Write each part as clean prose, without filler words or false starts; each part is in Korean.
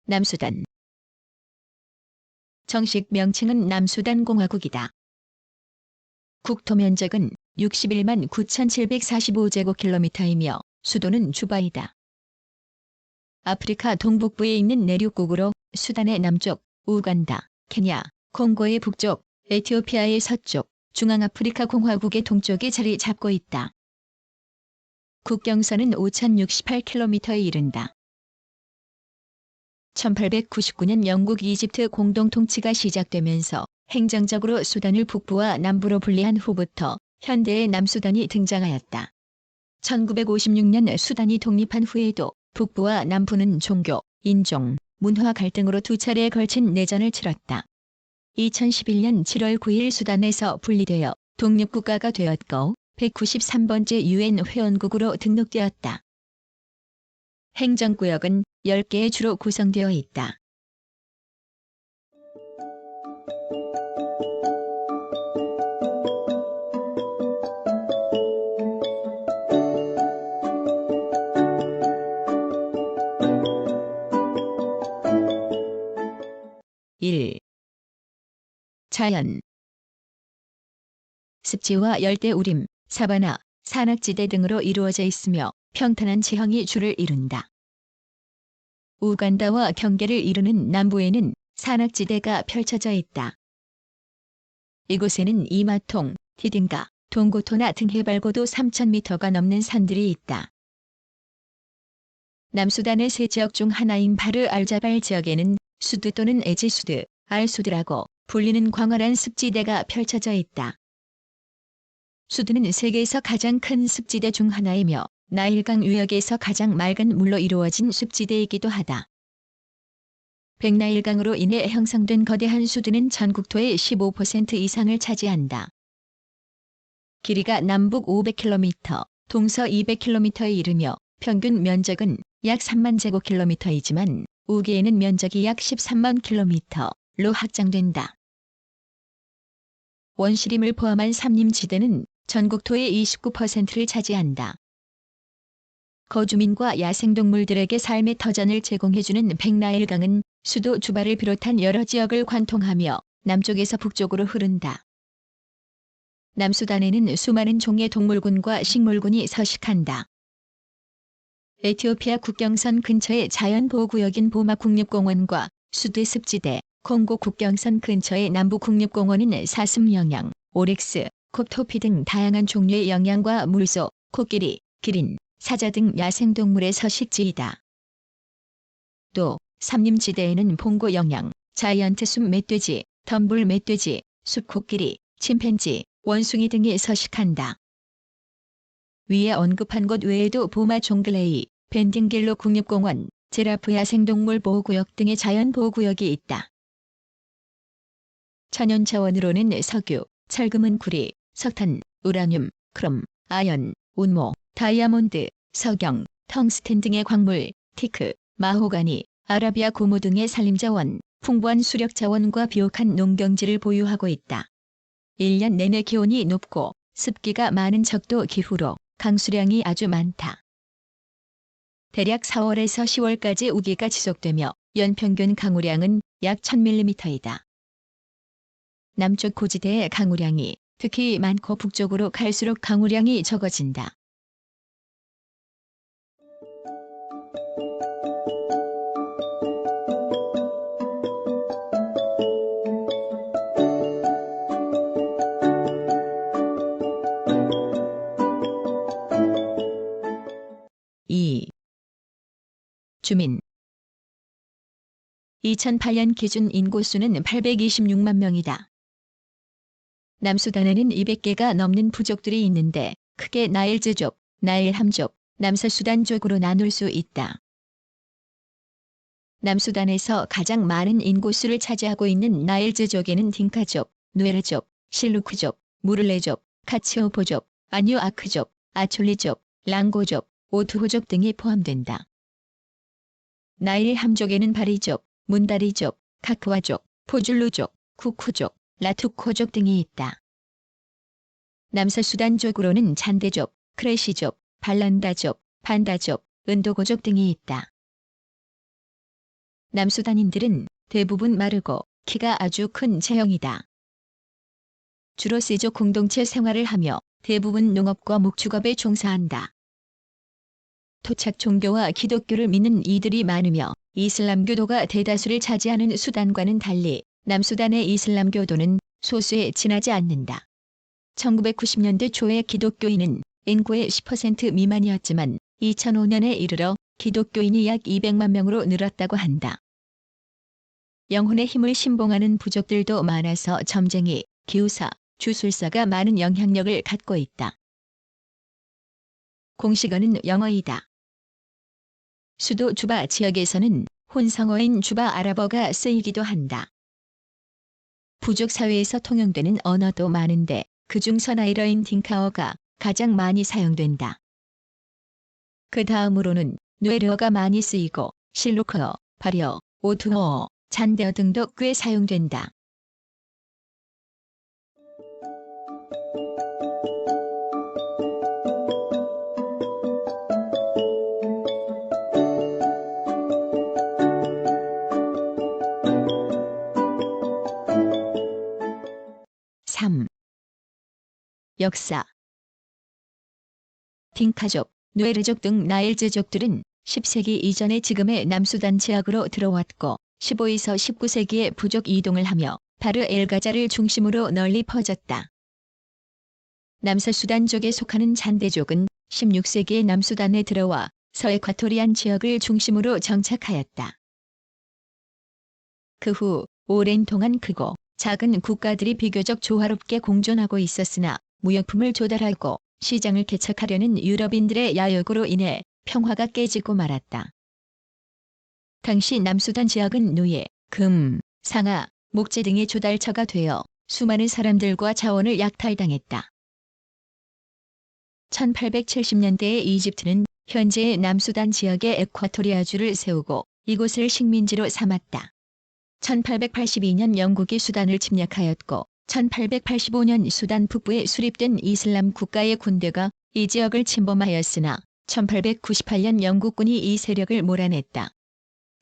남수단. 정식 명칭은 남수단 공화국이다. 국토 면적은 61만 9,745제곱킬로미터이며 수도는 주바이다. 아프리카 동북부에 있는 내륙국으로 수단의 남쪽, 우간다, 케냐, 콩고의 북쪽, 에티오피아의 서쪽, 중앙아프리카 공화국의 동쪽에 자리 잡고 있다. 국경선은 5,068km에 이른다. 1899년 영국 이집트 공동 통치가 시작되면서 행정적으로 수단을 북부와 남부로 분리한 후부터 현대의 남수단이 등장하였다. 1956년 수단이 독립한 후에도 북부와 남부는 종교, 인종, 문화 갈등으로 두 차례에 걸친 내전을 치렀다. 2011년 7월 9일 수단에서 분리되어 독립국가가 되었고 193번째 UN 회원국으로 등록되었다. 행정구역은 10개의 주로 구성되어 있다. (1) 자연. 습지와 열대우림, 사바나, 산악지대 등으로 이루어져 있으며 평탄한 지형이 주를 이룬다. 우간다와 경계를 이루는 남부에는 산악지대가 펼쳐져 있다. 이곳에는 이마통, 디딩가, 동고토나 등 해발고도 3,000m가 넘는 산들이 있다. 남수단의 세 지역 중 하나인 바르 알자발 지역에는 수드 또는 에지수드, 알수드라고 불리는 광활한 습지대가 펼쳐져 있다. 수드는 세계에서 가장 큰 습지대 중 하나이며 나일강 유역에서 가장 맑은 물로 이루어진 습지대이기도 하다. 백나일강으로 인해 형성된 거대한 수드는 전국토의 15% 이상을 차지한다. 길이가 남북 500km, 동서 200km에 이르며 평균 면적은 약 3만 제곱킬로미터이지만 우기에는 면적이 약 13만 km로 확장된다. 원시림을 포함한 삼림지대는 전국토의 29%를 차지한다. 거주민과 야생동물들에게 삶의 터전을 제공해주는 백나일강은 수도 주바를 비롯한 여러 지역을 관통하며 남쪽에서 북쪽으로 흐른다. 남수단에는 수많은 종의 동물군과 식물군이 서식한다. 에티오피아 국경선 근처의 자연보호구역인 보마 국립공원과 수드 습지대, 콩고 국경선 근처의 남부 국립공원은 사슴 영양, 오릭스, 콥토피 등 다양한 종류의 영양과 물소, 코끼리, 기린, 사자 등 야생동물의 서식지이다. 또 삼림지대에는 봉고 영양, 자이언트 숲 멧돼지, 덤불 멧돼지, 숲코끼리, 침팬지, 원숭이 등이 서식한다. 위에 언급한 곳 외에도 보마 종글레이, 벤딩길로 국립공원, 제라프 야생동물 보호구역 등의 자연보호구역이 있다. 천연자원으로는 석유, 철금은구리, 석탄, 우라늄, 크롬, 아연, 운모, 다이아몬드, 석영, 텅스텐 등의 광물, 티크, 마호가니, 아라비아 고무 등의 산림자원, 풍부한 수력자원과 비옥한 농경지를 보유하고 있다. 1년 내내 기온이 높고 습기가 많은 적도 기후로 강수량이 아주 많다. 대략 4월에서 10월까지 우기가 지속되며 연평균 강우량은 약 1000mm이다. 남쪽 고지대의 강우량이 특히 많고 북쪽으로 갈수록 강우량이 적어진다. 주민. 2008년 기준 인구수는 826만 명이다. 남수단에는 200개가 넘는 부족들이 있는데 크게 나일즈족, 나일함족, 남서수단족으로 나눌 수 있다. 남수단에서 가장 많은 인구수를 차지하고 있는 나일즈족에는 딩카족, 누에르족, 실루크족, 무를레족, 카치오포족, 아뉴아크족, 아촐리족, 랑고족, 오투호족 등이 포함된다. 나일함족에는 바리족, 문다리족, 카크와족, 포줄루족, 쿠쿠족, 라투코족 등이 있다. 남서수단족으로는 잔대족, 크레시족, 발란다족, 반다족, 은도고족 등이 있다. 남수단인들은 대부분 마르고 키가 아주 큰 체형이다. 주로 세족 공동체 생활을 하며 대부분 농업과 목축업에 종사한다. 토착 종교와 기독교를 믿는 이들이 많으며 이슬람교도가 대다수를 차지하는 수단과는 달리 남수단의 이슬람교도는 소수에 지나지 않는다. 1990년대 초에 기독교인은 인구의 10% 미만이었지만 2005년에 이르러 기독교인이 약 200만 명으로 늘었다고 한다. 영혼의 힘을 신봉하는 부족들도 많아서 점쟁이, 기우사, 주술사가 많은 영향력을 갖고 있다. 공식어는 영어이다. 수도 주바 지역에서는 혼성어인 주바 아랍어가 쓰이기도 한다. 부족 사회에서 통용되는 언어도 많은데 그중 서나이러인 딩카어가 가장 많이 사용된다. 그 다음으로는 누에르어가 많이 쓰이고 실루크어, 바리어, 오투어어, 잔데어 등도 꽤 사용된다. 역사. 딩카족, 누에르족 등 나일즈족들은 10세기 이전에 지금의 남수단 지역으로 들어왔고 15에서 19세기에 부족 이동을 하며 바르 엘가자를 중심으로 널리 퍼졌다. 남서수단족에 속하는 잔데족은 16세기에 남수단에 들어와 서에콰토리안 지역을 중심으로 정착하였다. 그 후 오랜 동안 크고 작은 국가들이 비교적 조화롭게 공존하고 있었으나 무역품을 조달하고 시장을 개척하려는 유럽인들의 야욕으로 인해 평화가 깨지고 말았다. 당시 남수단 지역은 누에, 금, 상아, 목재 등의 조달처가 되어 수많은 사람들과 자원을 약탈당했다. 1870년대에 이집트는 현재의 남수단 지역에 에콰토리아주를 세우고 이곳을 식민지로 삼았다. 1882년 영국이 수단을 침략하였고 1885년 수단 북부에 수립된 이슬람 국가의 군대가 이 지역을 침범하였으나 1898년 영국군이 이 세력을 몰아냈다.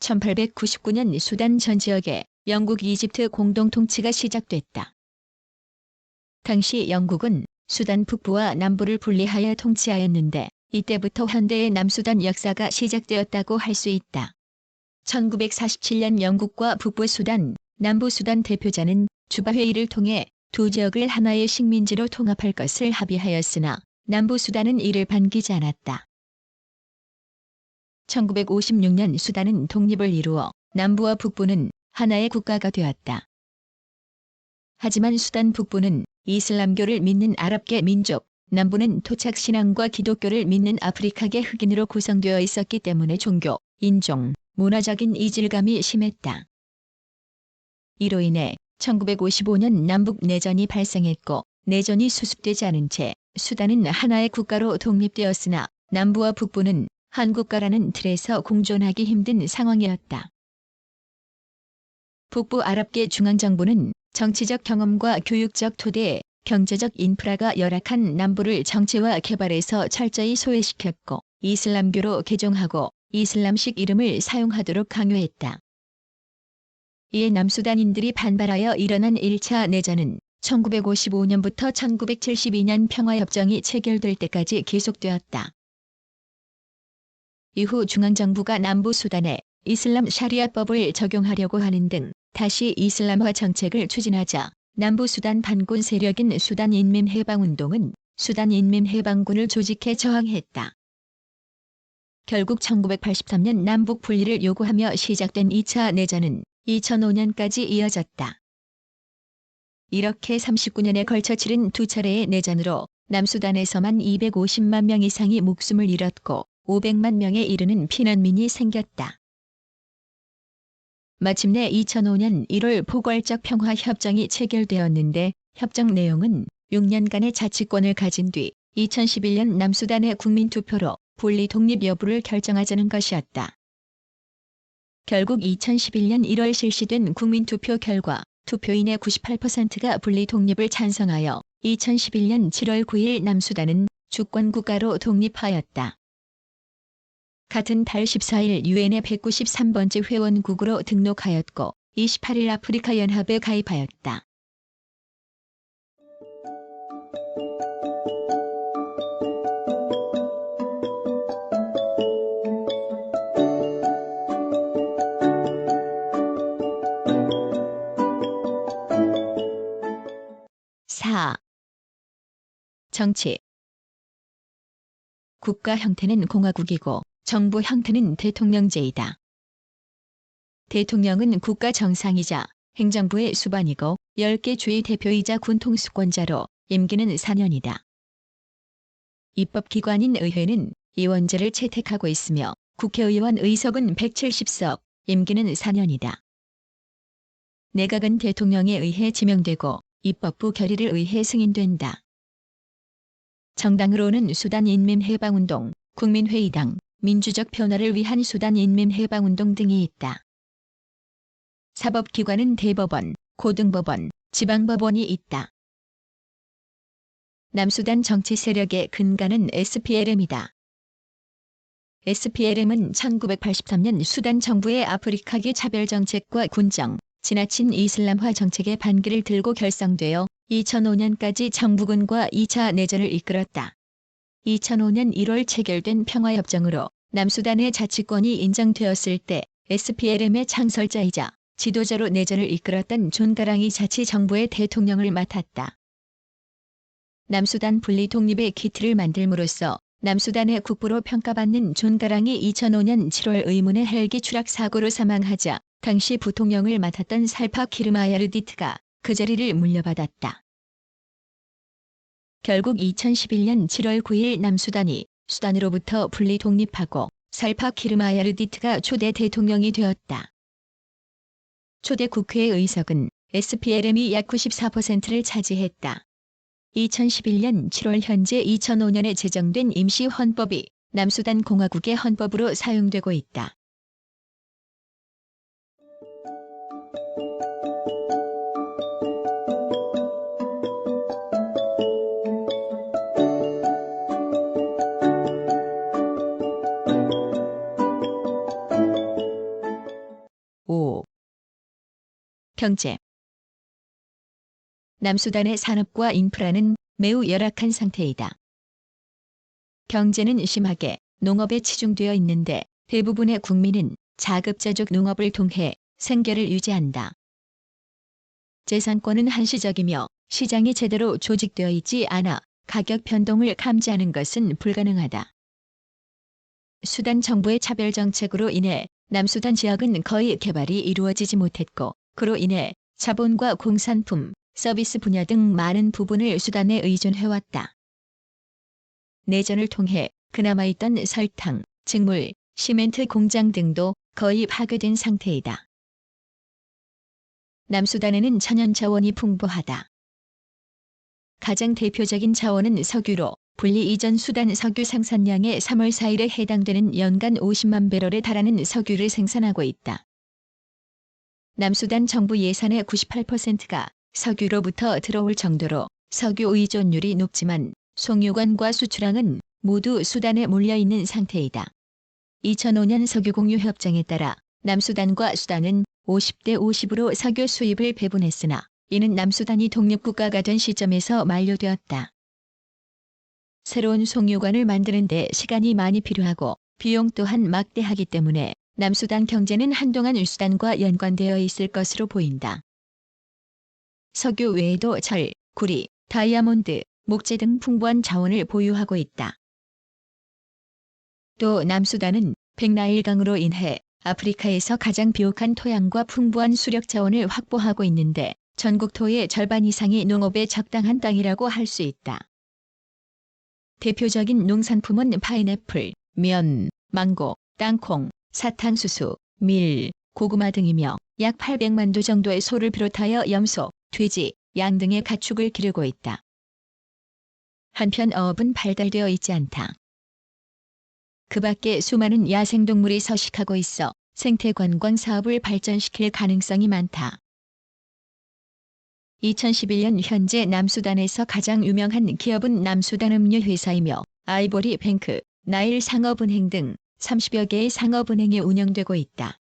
1899년 수단 전 지역에 영국 이집트 공동 통치가 시작됐다. 당시 영국은 수단 북부와 남부를 분리하여 통치하였는데 이때부터 현대의 남수단 역사가 시작되었다고 할 수 있다. 1947년 영국과 북부 수단, 남부 수단 대표자는 주바 회의를 통해 두 지역을 하나의 식민지로 통합할 것을 합의하였으나 남부 수단은 이를 반기지 않았다. 1956년 수단은 독립을 이루어 남부와 북부는 하나의 국가가 되었다. 하지만 수단 북부는 이슬람교를 믿는 아랍계 민족, 남부는 토착 신앙과 기독교를 믿는 아프리카계 흑인으로 구성되어 있었기 때문에 종교, 인종, 문화적인 이질감이 심했다. 이로 인해 1955년 남북 내전이 발생했고 내전이 수습되지 않은 채 수단은 하나의 국가로 독립되었으나 남부와 북부는 한 국가라는 틀에서 공존하기 힘든 상황이었다. 북부 아랍계 중앙정부는 정치적 경험과 교육적 토대, 경제적 인프라가 열악한 남부를 정치와 개발에서 철저히 소외시켰고 이슬람교로 개종하고 이슬람식 이름을 사용하도록 강요했다. 이에 남수단인들이 반발하여 일어난 1차 내전은 1955년부터 1972년 평화협정이 체결될 때까지 계속되었다. 이후 중앙정부가 남부 수단에 이슬람 샤리아법을 적용하려고 하는 등 다시 이슬람화 정책을 추진하자 남부 수단 반군 세력인 수단인민해방운동은 수단인민해방군을 조직해 저항했다. 결국 1983년 남북 분리를 요구하며 시작된 2차 내전은 2005년까지 이어졌다. 이렇게 39년에 걸쳐 치른 두 차례의 내전으로 남수단에서만 250만 명 이상이 목숨을 잃었고 500만 명에 이르는 피난민이 생겼다. 마침내 2005년 1월 포괄적 평화협정이 체결되었는데 협정 내용은 6년간의 자치권을 가진 뒤 2011년 남수단의 국민투표로 분리 독립 여부를 결정하자는 것이었다. 결국 2011년 1월 실시된 국민투표 결과 투표인의 98%가 분리 독립을 찬성하여 2011년 7월 9일 남수단은 주권국가로 독립하였다. 같은 달 14일 유엔의 193번째 회원국으로 등록하였고 28일 아프리카 연합에 가입하였다. 사. 정치. 국가 형태는 공화국이고 정부 형태는 대통령제이다. 대통령은 국가 정상이자 행정부의 수반이고 10개 주의 대표이자 군 통수권자로 임기는 4년이다. 입법기관인 의회는 의원제를 채택하고 있으며 국회의원 의석은 170석, 임기는 4년이다. 내각은 대통령에 의해 지명되고 입법부 결의를 의해 승인된다. 정당으로는 수단인민해방운동, 국민회의당, 민주적 변화를 위한 수단인민해방운동 등이 있다. 사법기관은 대법원, 고등법원, 지방법원이 있다. 남수단 정치 세력의 근간은 SPLM이다. SPLM은 1983년 수단 정부의 아프리카계 차별 정책과 군정, 지나친 이슬람화 정책의 반기를 들고 결성되어 2005년까지 정부군과 2차 내전을 이끌었다. 2005년 1월 체결된 평화협정으로 남수단의 자치권이 인정되었을 때 SPLM의 창설자이자 지도자로 내전을 이끌었던 존 가랑이 자치정부의 대통령을 맡았다. 남수단 분리 독립의 기틀을 만들므로써 남수단의 국부로 평가받는 존 가랑이 2005년 7월 의문의 헬기 추락 사고로 사망하자 당시 부통령을 맡았던 살파 키르마야르디트가 그 자리를 물려받았다. 결국 2011년 7월 9일 남수단이 수단으로부터 분리 독립하고 살파 키르마야르디트가 초대 대통령이 되었다. 초대 국회의 의석은 SPLM이 약 94%를 차지했다. 2011년 7월 현재 2005년에 제정된 임시헌법이 남수단 공화국의 헌법으로 사용되고 있다. 오. 경제. 남수단의 산업과 인프라는 매우 열악한 상태이다. 경제는 심하게 농업에 치중되어 있는데 대부분의 국민은 자급자족 농업을 통해 생계를 유지한다. 재산권은 한시적이며 시장이 제대로 조직되어 있지 않아 가격 변동을 감지하는 것은 불가능하다. 수단 정부의 차별 정책으로 인해 남수단 지역은 거의 개발이 이루어지지 못했고 그로 인해 자본과 공산품, 서비스 분야 등 많은 부분을 수단에 의존해왔다. 내전을 통해 그나마 있던 설탕, 직물, 시멘트 공장 등도 거의 파괴된 상태이다. 남수단에는 천연 자원이 풍부하다. 가장 대표적인 자원은 석유로 분리 이전 수단 석유 생산량의 3월 4일에 해당되는 연간 50만 배럴에 달하는 석유를 생산하고 있다. 남수단 정부 예산의 98%가 석유로부터 들어올 정도로 석유 의존율이 높지만 송유관과 수출항은 모두 수단에 몰려있는 상태이다. 2005년 석유공유협정에 따라 남수단과 수단은 50대 50으로 석유 수입을 배분했으나 이는 남수단이 독립국가가 된 시점에서 만료되었다. 새로운 송유관을 만드는 데 시간이 많이 필요하고 비용 또한 막대하기 때문에 남수단 경제는 한동안 수단과 연관되어 있을 것으로 보인다. 석유 외에도 철, 구리, 다이아몬드, 목재 등 풍부한 자원을 보유하고 있다. 또 남수단은 백나일강으로 인해 아프리카에서 가장 비옥한 토양과 풍부한 수력 자원을 확보하고 있는데 전국 토의 절반 이상이 농업에 적당한 땅이라고 할 수 있다. 대표적인 농산품은 파인애플, 면, 망고, 땅콩, 사탕수수, 밀, 고구마 등이며 약 800만 도 정도의 소를 비롯하여 염소, 돼지, 양 등의 가축을 기르고 있다. 한편 어업은 발달되어 있지 않다. 그 밖에 수많은 야생동물이 서식하고 있어 생태관광 사업을 발전시킬 가능성이 많다. 2011년 현재 남수단에서 가장 유명한 기업은 남수단 음료 회사이며 아이보리 뱅크, 나일 상업은행 등 30여 개의 상업은행이 운영되고 있다.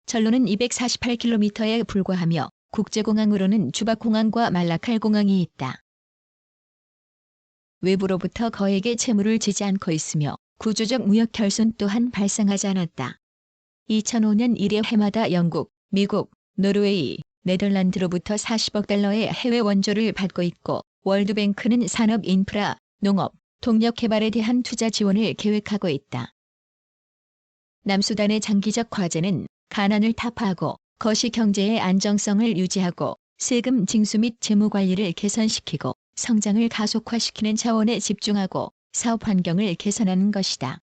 전로는 248km에 불과하며 국제공항으로는 주박공항과 말라칼공항이 있다. 외부로부터 거액의 채무를 지지 않고 있으며 구조적 무역 결손 또한 발생하지 않았다. 2005년 이래 해마다 영국, 미국, 노르웨이, 네덜란드로부터 40억 달러의 해외 원조를 받고 있고 월드뱅크는 산업 인프라, 농업, 동력 개발에 대한 투자 지원을 계획하고 있다. 남수단의 장기적 과제는 가난을 타파하고 거시 경제의 안정성을 유지하고 세금 징수 및 재무 관리를 개선시키고 성장을 가속화시키는 차원에 집중하고 사업 환경을 개선하는 것이다.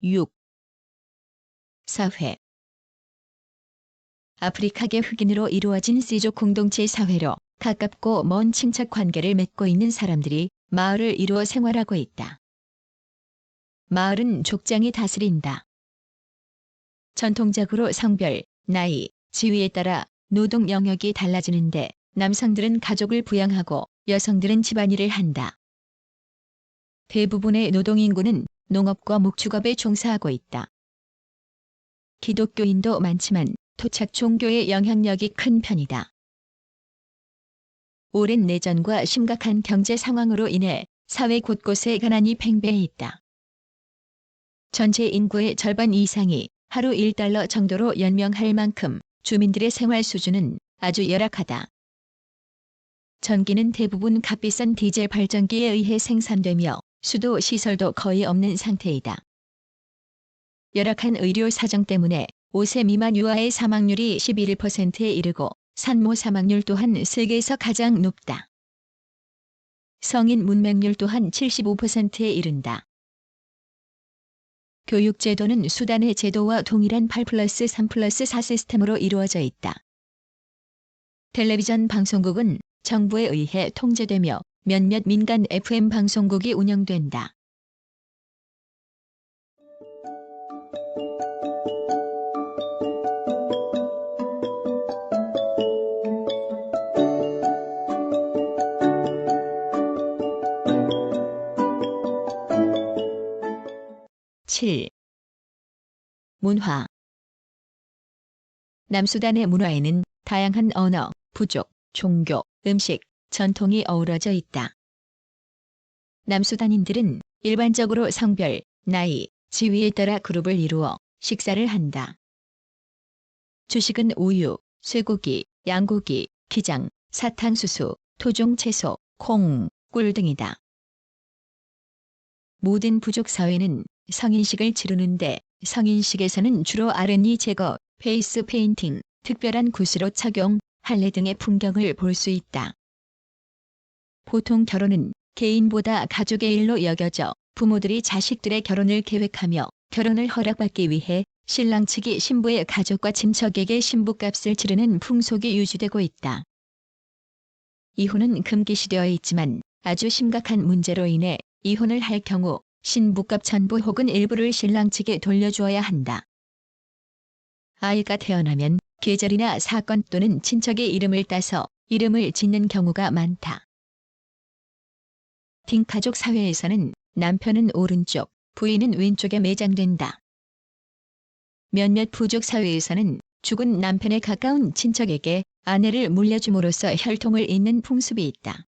(6) 사회 아프리카계 흑인으로 이루어진 C족 공동체 사회로 가깝고 먼 친척 관계를 맺고 있는 사람들이 마을을 이루어 생활하고 있다. 마을은 족장이 다스린다. 전통적으로 성별, 나이, 지위에 따라 노동 영역이 달라지는데 남성들은 가족을 부양하고 여성들은 집안일을 한다. 대부분의 노동인구는 농업과 목축업에 종사하고 있다. 기독교인도 많지만 토착 종교의 영향력이 큰 편이다. 오랜 내전과 심각한 경제 상황으로 인해 사회 곳곳에 가난이 팽배해 있다. 전체 인구의 절반 이상이 하루 $1 정도로 연명할 만큼 주민들의 생활 수준은 아주 열악하다. 전기는 대부분 값비싼 디젤 발전기에 의해 생산되며 수도 시설도 거의 없는 상태이다. 열악한 의료 사정 때문에 5세 미만 유아의 사망률이 11%에 이르고 산모 사망률 또한 세계에서 가장 높다. 성인 문맹률 또한 75%에 이른다. 교육제도는 수단의 제도와 동일한 8+3+4 시스템으로 이루어져 있다. 텔레비전 방송국은 정부에 의해 통제되며 몇몇 민간 FM 방송국이 운영된다. (7) 문화 남수단의 문화에는 다양한 언어, 부족, 종교, 음식, 전통이 어우러져 있다. 남수단인들은 일반적으로 성별, 나이, 지위에 따라 그룹을 이루어 식사를 한다. 주식은 우유, 쇠고기, 양고기, 기장, 사탕수수, 토종 채소, 콩, 꿀 등이다. 모든 부족 사회는 성인식을 치르는데 성인식에서는 주로 아르니 제거, 페이스 페인팅, 특별한 구스로 착용, 할례 등의 풍경을 볼 수 있다. 보통 결혼은 개인보다 가족의 일로 여겨져 부모들이 자식들의 결혼을 계획하며 결혼을 허락받기 위해 신랑 측이 신부의 가족과 친척에게 신부값을 치르는 풍속이 유지되고 있다. 이혼은 금기시되어 있지만 아주 심각한 문제로 인해 이혼을 할 경우 신부값 전부 혹은 일부를 신랑 측에 돌려주어야 한다. 아이가 태어나면 계절이나 사건 또는 친척의 이름을 따서 이름을 짓는 경우가 많다. 딩카족 사회에서는 남편은 오른쪽, 부인은 왼쪽에 매장된다. 몇몇 부족 사회에서는 죽은 남편에 가까운 친척에게 아내를 물려줌으로써 혈통을 잇는 풍습이 있다.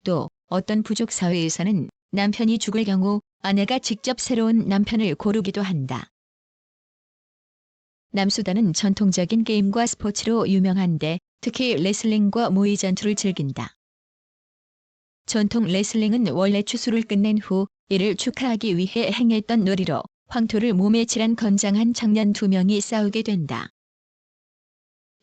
또 어떤 부족 사회에서는 남편이 죽을 경우 아내가 직접 새로운 남편을 고르기도 한다. 남수단은 전통적인 게임과 스포츠로 유명한데 특히 레슬링과 모의 전투를 즐긴다. 전통 레슬링은 원래 추수를 끝낸 후 이를 축하하기 위해 행했던 놀이로 황토를 몸에 칠한 건장한 청년 2명이 싸우게 된다.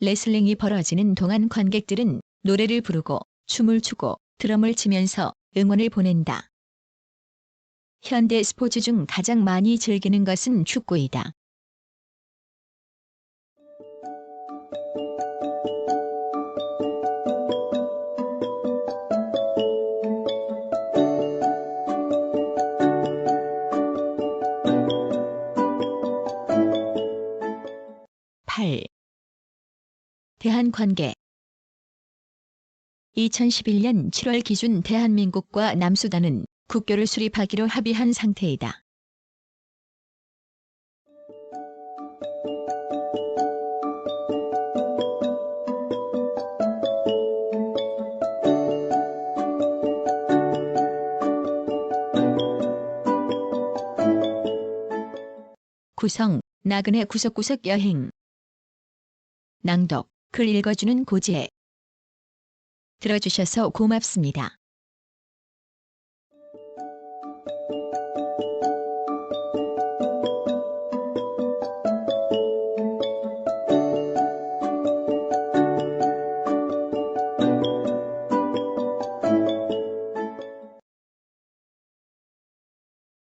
레슬링이 벌어지는 동안 관객들은 노래를 부르고 춤을 추고 드럼을 치면서 응원을 보낸다. 현대 스포츠 중 가장 많이 즐기는 것은 축구이다. 8. 대한관계 2011년 7월 기준 대한민국과 남수단은 국교를 수립하기로 합의한 상태이다. 구성, 나그네 구석구석 여행. 낭독, 글 읽어주는 고지혜. 들어주셔서 고맙습니다.